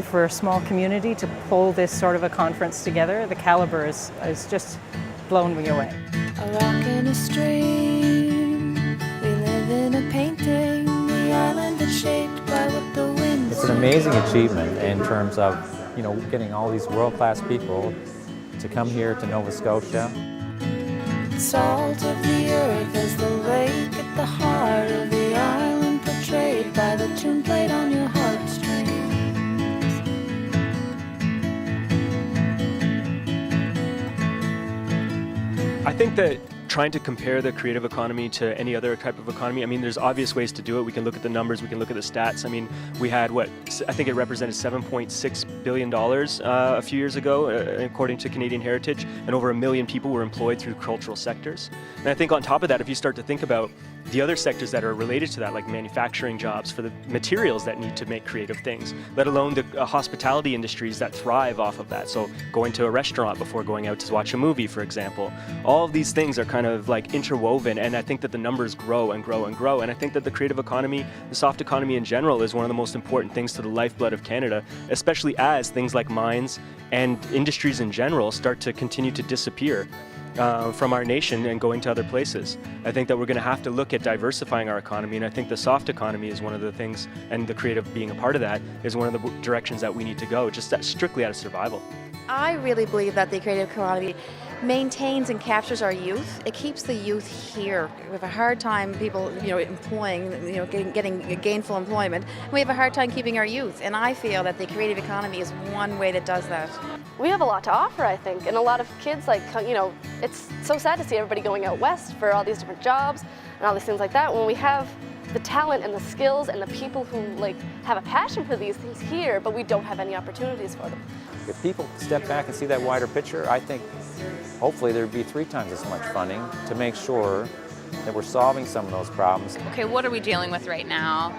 for a small community to pull this sort of a conference together, the caliber is just blown me away. A rock in a stream, we live in a painting, the island is shaped by what the wind. It's an amazing achievement in terms of, getting all these world-class people to come here to Nova Scotia. Salt of the earth as the lake at the heart of the island, portrayed by the tune played on your heartstrings. I think that trying to compare the creative economy to any other type of economy, there's obvious ways to do it. We can look at the numbers, we can look at the stats. We had I think it represented $7.6 billion a few years ago, according to Canadian Heritage, and over 1 million people were employed through cultural sectors. And I think on top of that, if you start to think about the other sectors that are related to that, like manufacturing jobs for the materials that need to make creative things, let alone the hospitality industries that thrive off of that. So going to a restaurant before going out to watch a movie, for example. All of these things are kind of like interwoven, and I think that the numbers grow and grow and grow. And I think that the creative economy, the soft economy in general, is one of the most important things to the lifeblood of Canada, especially as things like mines and industries in general start to continue to disappear from our nation and going to other places. I think that we're going to have to look at diversifying our economy, and I think the soft economy is one of the things, and the creative being a part of that is one of the directions that we need to go, just strictly out of survival. I really believe that the creative economy maintains and captures our youth. It keeps the youth here. We have a hard time people, employing, getting gainful employment. We have a hard time keeping our youth, and I feel that the creative economy is one way that does that. We have a lot to offer, I think, and a lot of kids, it's so sad to see everybody going out west for all these different jobs and all these things like that, when we have the talent and the skills and the people who have a passion for these things here, but we don't have any opportunities for them. If people step back and see that wider picture, I think hopefully there'd be 3 times as much funding to make sure that we're solving some of those problems. Okay, what are we dealing with right now?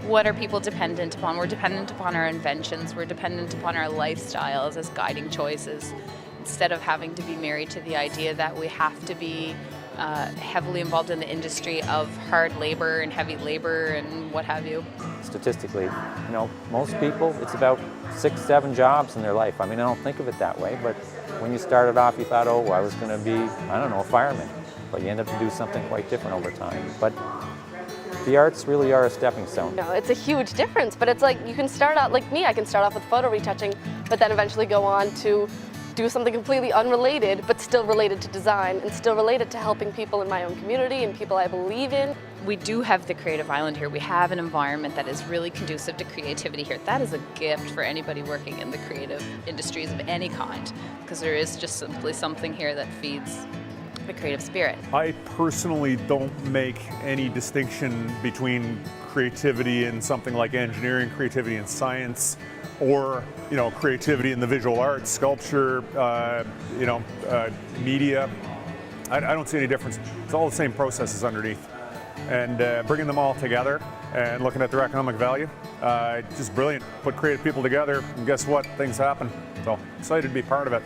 What are people dependent upon? We're dependent upon our inventions. We're dependent upon our lifestyles as guiding choices, instead of having to be married to the idea that we have to be heavily involved in the industry of hard labor and heavy labor and what have you. Statistically, most people, it's about 6, 7 jobs in their life. I don't think of it that way, but when you started off, you thought, I was going to be, a fireman. But you end up to do something quite different over time. But the arts really are a stepping stone. No, it's a huge difference, but it's like you can start out, like me, I can start off with photo retouching, but then eventually go on to do something completely unrelated, but still related to design and still related to helping people in my own community and people I believe in. We do have the Creative Island here. We have an environment that is really conducive to creativity here. That is a gift for anybody working in the creative industries of any kind, because there is just simply something here that feeds the creative spirit. I personally don't make any distinction between creativity in something like engineering, creativity in science, or creativity in the visual arts, sculpture, media. I don't see any difference. It's all the same processes underneath. And bringing them all together and looking at their economic value, just brilliant. Put creative people together, and guess what? Things happen. So excited to be part of it.